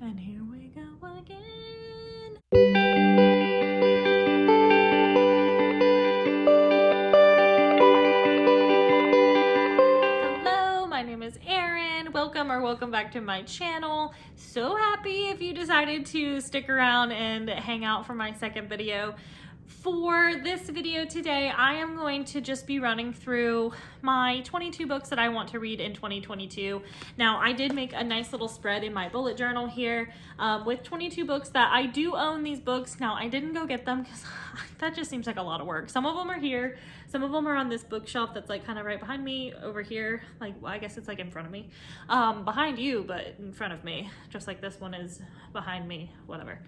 And here we go again. Hello, my name is Erin. Welcome back to my channel. So happy if you decided to stick around and hang out for my second video. For this video today, I am going to just be running through my 22 books that I want to read in 2022. Now, I did make a nice little spread in my bullet journal here with 22 books that I do own these books. Now, I didn't go get them because that just seems like a lot of work. Some of them are here. Some of them are on this bookshelf that's like kind of right behind me over here. Like, well, I guess it's like in front of me. Behind you, but in front of me. Just like this one is behind me, whatever.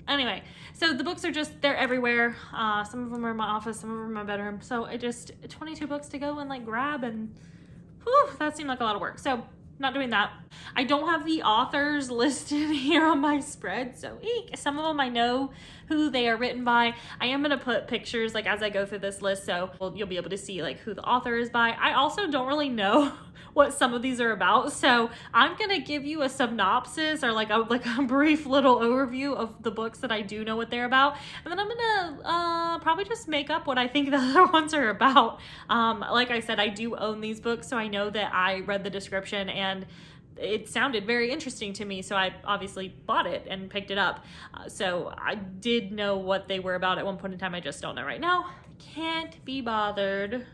Anyway, so the books are just, they're everywhere. Some of them are in my office, some of them are in my bedroom. So I just, 22 books to go and like grab, and whew, that seemed like a lot of work. So not doing that. I don't have the authors listed here on my spread. So eek. Some of them I know who they are written by. I am going to put pictures like as I go through this list. So you'll be able to see like who the author is by. I also don't really know what some of these are about. So I'm going to give you a synopsis or like a brief little overview of the books that I do know what they're about. And then I'm going to probably just make up what I think the other ones are about. Like I said, I do own these books, so I know that I read the description and it sounded very interesting to me, so I obviously bought it and picked it up. So I did know what they were about at one point in time. I just don't know right now. Can't be bothered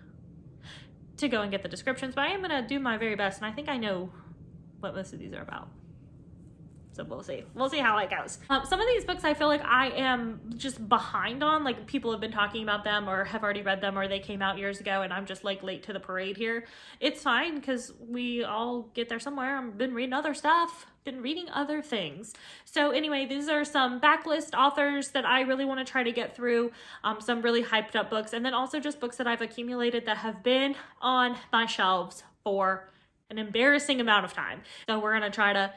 to go and get the descriptions, but I am going to do my very best, and I think I know what most of these are about. So we'll see. We'll see how it goes. Some of these books I feel like I am just behind on. Like people have been talking about them or have already read them or they came out years ago and I'm just like late to the parade here. It's fine because we all get there somewhere. I've been reading other stuff. Been reading other things. So anyway, these are some backlist authors that I really want to try to get through. Some really hyped up books. And then also just books that I've accumulated that have been on my shelves for an embarrassing amount of time. So we're going to try to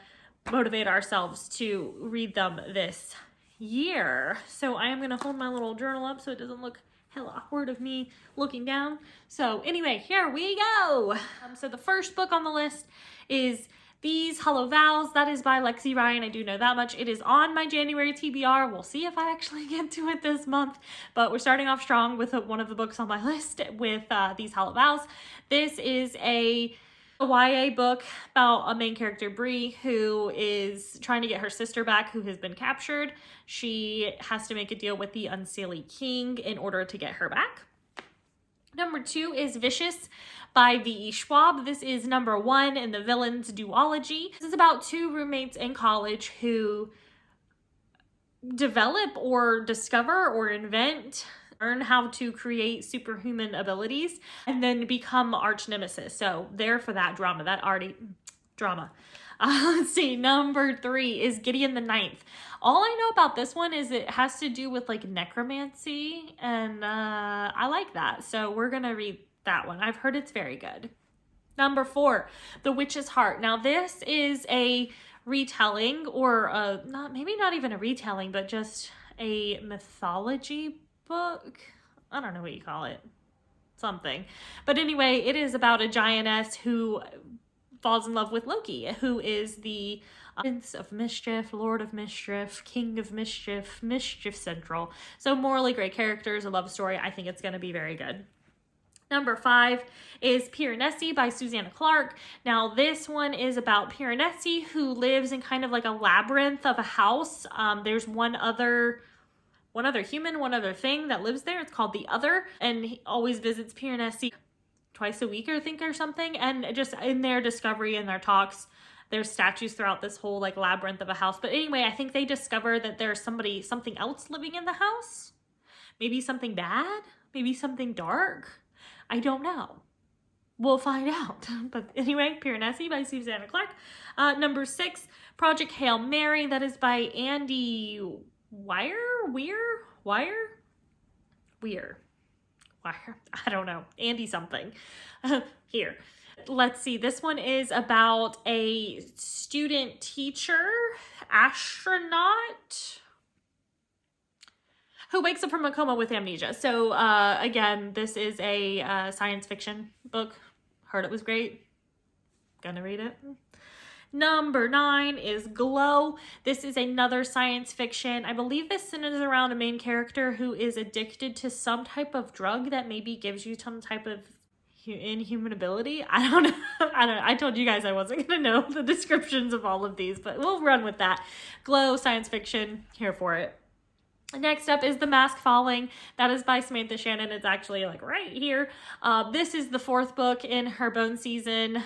motivate ourselves to read them this year. So I am going to hold my little journal up so it doesn't look hella awkward of me looking down. So anyway, here we go. So the first book on the list is Holo Vows. That is by Lexi Ryan. I do know that much. It is on my January TBR. We'll see if I actually get to it this month, but we're starting off strong with one of the books on my list with Holo Vows. This is a YA book about a main character, Bree, who is trying to get her sister back who has been captured. She has to make a deal with the Unseelie King in order to get her back. Number 2 is Vicious by V.E. Schwab. This is number 1 in the villain's duology. This is about 2 roommates in college who develop or discover or learn how to create superhuman abilities, and then become arch nemesis. So there for that drama, let's see, number 3 is Gideon the Ninth. All I know about this one is it has to do with like necromancy, and I like that. So we're gonna read that one. I've heard it's very good. Number 4, The Witch's Heart. Now this is a retelling, or maybe not even a retelling, but just a mythology book. I don't know what you call it. Something. But anyway, it is about a giantess who falls in love with Loki, who is the Prince of Mischief, Lord of Mischief, King of Mischief, Mischief Central. So morally great characters, a love story. I think it's going to be very good. Number 5 is Piranesi by Susanna Clarke. Now this one is about Piranesi, who lives in kind of like a labyrinth of a house. There's one other human, one other thing that lives there. It's called the Other, and he always visits Piranesi twice a week, I think, or something. And just in their discovery and their talks, there's statues throughout this whole like labyrinth of a house. But anyway, I think they discover that there's something else living in the house. Maybe something bad, maybe something dark. I don't know. We'll find out. But anyway, Piranesi by Susanna Clarke. Number 6, Project Hail Mary. That is by Andy Weir. I don't know. Andy something. Here. Let's see. This one is about a student teacher, astronaut, who wakes up from a coma with amnesia. So again, this is a science fiction book. Heard it was great. Gonna read it. Number 9 is Glow. This is another science fiction. I believe this centers around a main character who is addicted to some type of drug that maybe gives you some type of inhuman ability. I don't know. I told you guys I wasn't going to know the descriptions of all of these, but we'll run with that. Glow, science fiction, here for it. Next up is The Mask Falling. That is by Samantha Shannon. It's actually like right here. This is the 4th book in her Bone Season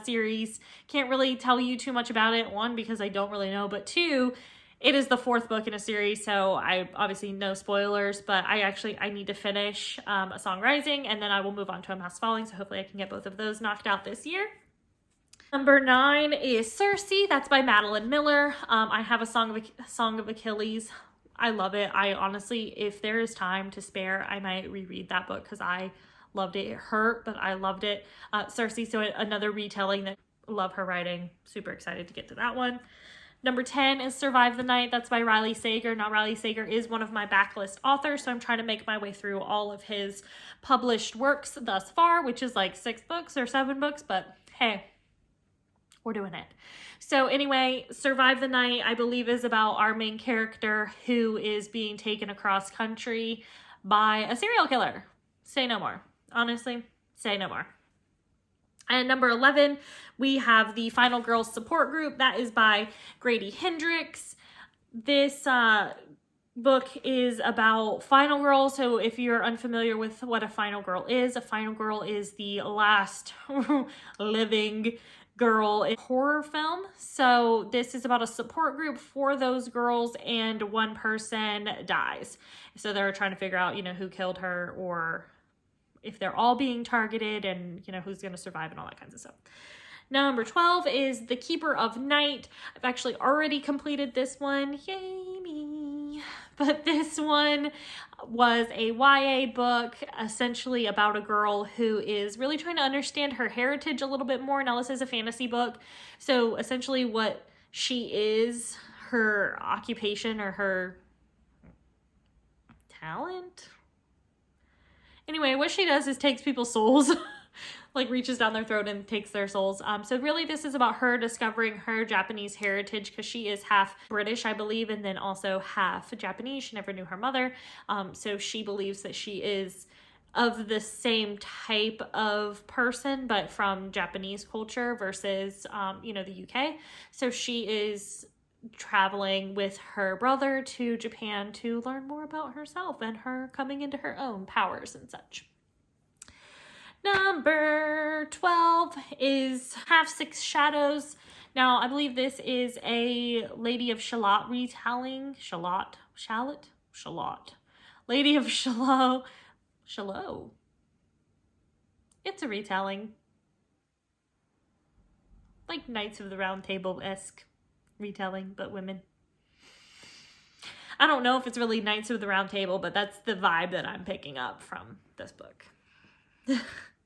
series. Can't really tell you too much about it. 1, because I don't really know, but 2, it is the 4th book in a series, so I obviously no spoilers, but I need to finish A Song Rising, and then I will move on to A Mask Falling, so hopefully I can get both of those knocked out this year. Number 9 is Circe. That's by Madeline Miller. I have A Song of Achilles. I love it. I honestly, if there is time to spare, I might reread that book because I loved it. It hurt, but I loved it. Circe, so another retelling that I love her writing. Super excited to get to that one. Number 10 is Survive the Night. That's by Riley Sager. Now, Riley Sager is one of my backlist authors, so I'm trying to make my way through all of his published works thus far, which is like 6 books or 7 books, but hey, we're doing it. So anyway, Survive the Night, I believe, is about our main character who is being taken across country by a serial killer. Say no more. Honestly, say no more. And number 11, we have the Final Girls Support Group. That is by Grady Hendrix. This book is about final girl. So if you're unfamiliar with what a final girl is the last living girl in a horror film. So this is about a support group for those girls, and one person dies. So they're trying to figure out, who killed her, or if they're all being targeted, and who's going to survive and all that kinds of stuff. Number 12 is The Keeper of Night. I've actually already completed this one. Yay me. But this one was a YA book essentially about a girl who is really trying to understand her heritage a little bit more. Now, this is a fantasy book. So essentially what she is, her occupation or her talent. Anyway, what she does is takes people's souls, like reaches down their throat and takes their souls. So really this is about her discovering her Japanese heritage, because she is half British, I believe, and then also half Japanese. She never knew her mother. So she believes that she is of the same type of person, but from Japanese culture versus, the UK. So she is traveling with her brother to Japan to learn more about herself and her coming into her own powers and such. Number 12 is Half Six Shadows. Now, I believe this is a Lady of Shalott retelling. Shalott. Lady of Shalott. It's a retelling. Like Knights of the Round Table-esque retelling, but women. I don't know if it's really Knights of the Round Table, but that's the vibe that I'm picking up from this book.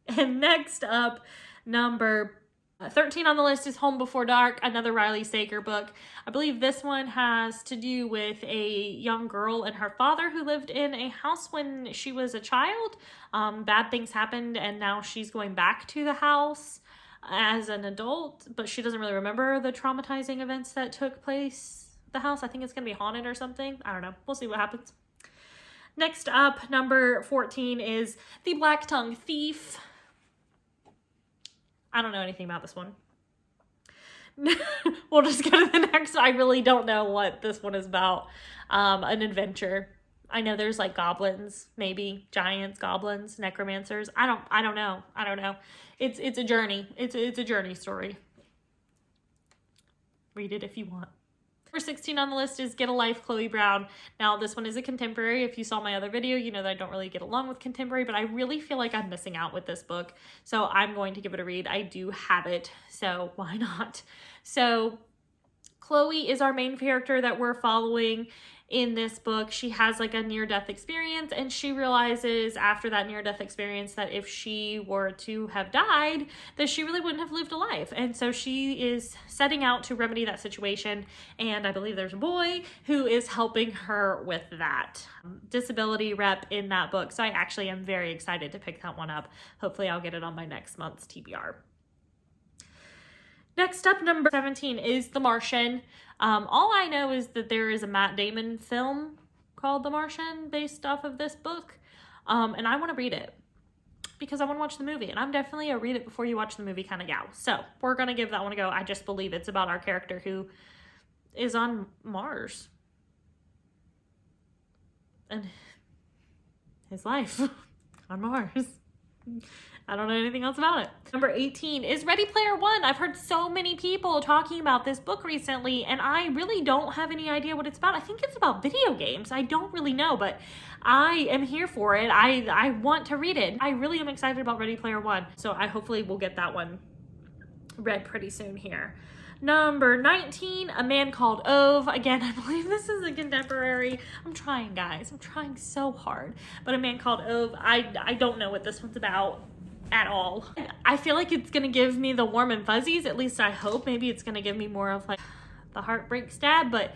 And next up, number 13 on the list is Home Before Dark, another Riley Sager book. I believe this one has to do with a young girl and her father who lived in a house when she was a child. Bad things happened, and now she's going back to the house as an adult, but she doesn't really remember the traumatizing events that took place at the house. I think it's going to be haunted or something. I don't know. We'll see what happens. Next up, number 14 is The Blacktongue Thief. I don't know anything about this one. We'll just go to the next. I really don't know what this one is about. An adventure. I know there's like goblins, maybe giants, goblins, necromancers. I don't know. It's a journey. It's a journey story. Read it if you want. Number 16 on the list is Get a Life, Chloe Brown. Now, this one is a contemporary. If you saw my other video, you know that I don't really get along with contemporary, but I really feel like I'm missing out with this book. So I'm going to give it a read. I do have it, so why not? So Chloe is our main character that we're following in this book. She has like a near-death experience, and she realizes after that near-death experience that if she were to have died, that she really wouldn't have lived a life. And so she is setting out to remedy that situation, and I believe there's a boy who is helping her with that. Disability rep in that book, so I actually am very excited to pick that one up. Hopefully I'll get it on my next month's TBR. Next up, number 17 is The Martian. All I know is that there is a Matt Damon film called The Martian based off of this book. And I want to read it because I want to watch the movie. And I'm definitely a read it before you watch the movie kind of gal. So we're going to give that one a go. I just believe it's about our character who is on Mars. And his life on Mars. I don't know anything else about it. Number 18 is Ready Player One. I've heard so many people talking about this book recently, and I really don't have any idea what it's about. I think it's about video games. I don't really know, but I am here for it. I want to read it. I really am excited about Ready Player One, so I hopefully will get that one read pretty soon here. Number 19, A Man Called Ove. Again, I believe this is a contemporary. I'm trying, guys. I'm trying so hard. But A Man Called Ove, I don't know what this one's about at all. I feel like it's gonna give me the warm and fuzzies, at least I hope. Maybe it's gonna give me more of like the heartbreak stab, but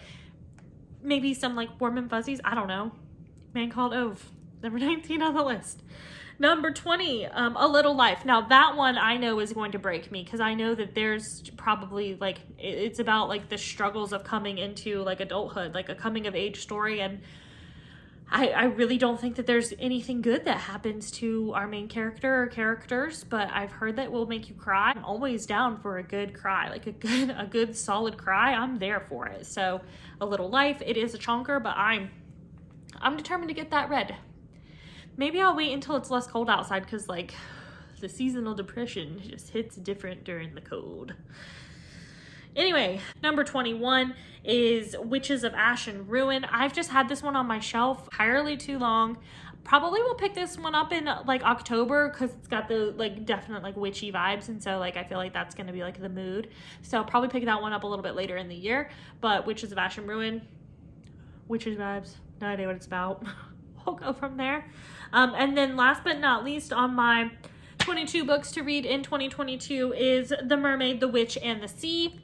maybe some like warm and fuzzies. I don't know. Man Called Ove, number 19 on the list. Number 20, A Little Life. Now that one I know is going to break me because I know that there's probably like, it's about like the struggles of coming into like adulthood, like a coming of age story, and I really don't think that there's anything good that happens to our main character or characters, but I've heard that will make you cry. I'm always down for a good cry, like a good solid cry. I'm there for it. So A Little Life, it is a chonker, but I'm determined to get that read. Maybe I'll wait until it's less cold outside because like the seasonal depression just hits different during the cold. Anyway, number 21 is Witches of Ash and Ruin. I've just had this one on my shelf entirely too long. Probably will pick this one up in like October because it's got the like definite like witchy vibes, and so like I feel like that's going to be like the mood. So I'll probably pick that one up a little bit later in the year. But Witches of Ash and Ruin, witches vibes, no idea what it's about. We'll go from there. And then last but not least on my 22 books to read in 2022 is The Mermaid, the Witch, and the Sea.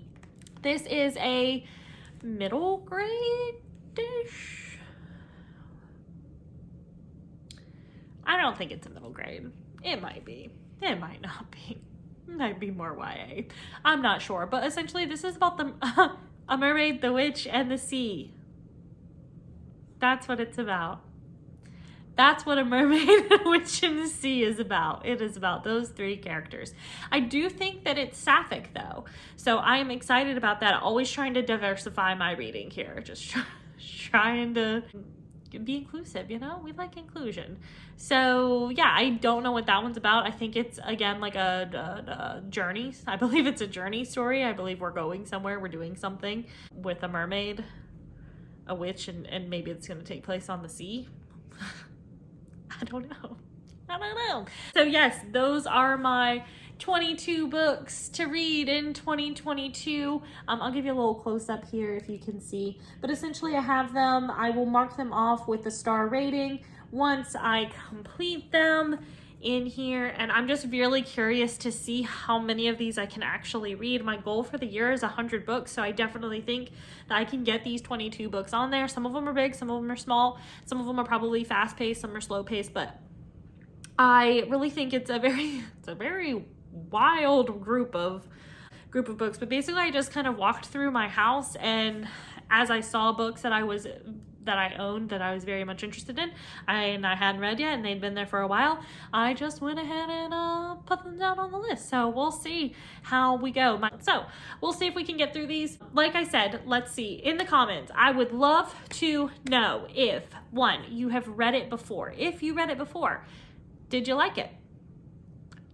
This is a middle grade-ish. I don't think it's a middle grade. It might be. It might not be. It might be more YA. I'm not sure. But essentially this is about a mermaid, the witch, and the sea. That's what it's about. That's what A Mermaid, a Witch, and the Sea is about. It is about those three characters. I do think that it's sapphic, though. So I am excited about that. Always trying to diversify my reading here. Just trying to be inclusive, you know? We like inclusion. So, yeah, I don't know what that one's about. I think it's, again, like a journey. I believe it's a journey story. I believe we're going somewhere. We're doing something with a mermaid, a witch, and maybe it's going to take place on the sea. I don't know. So yes, those are my 22 books to read in 2022. I'll give you a little close up here if you can see, but essentially I have them. I will mark them off with a star rating once I complete them in here, and I'm just really curious to see how many of these I can actually read. My goal for the year is 100 books, so I definitely think that I can get these 22 books on there. Some of them are big, some of them are small, some of them are probably fast-paced, some are slow-paced, but I really think it's a very wild group of books. But basically I just kind of walked through my house, and as I saw books that I owned that I was very much interested in and I hadn't read yet and they'd been there for a while, I just went ahead and put them down on the list. So we'll see how we go. So we'll see if we can get through these. Like I said, let's see in the comments. I would love to know if, one, you have read it before. If you read it before, did you like it?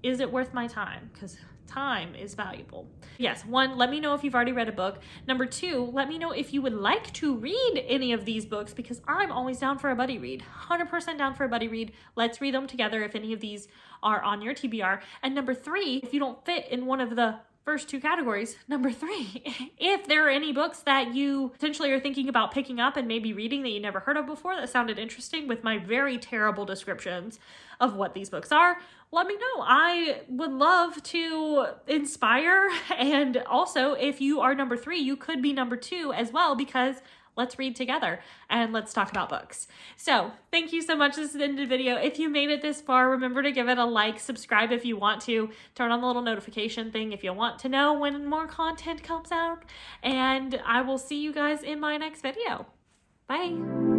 Is it worth my time? Because time is valuable. Yes, one, let me know if you've already read a book. Number two, let me know if you would like to read any of these books, because I'm always down for a buddy read. 100% down for a buddy read. Let's read them together if any of these are on your TBR. And number three, if you don't fit in one of the first two categories, number three, if there are any books that you potentially are thinking about picking up and maybe reading that you never heard of before that sounded interesting with my very terrible descriptions of what these books are, let me know. I would love to inspire. And also, if you are number three, you could be number two as well, because let's read together and let's talk about books. So thank you so much. This is the end of the video. If you made it this far, remember to give it a like, subscribe if you want to, turn on the little notification thing if you want to know when more content comes out, and I will see you guys in my next video. Bye.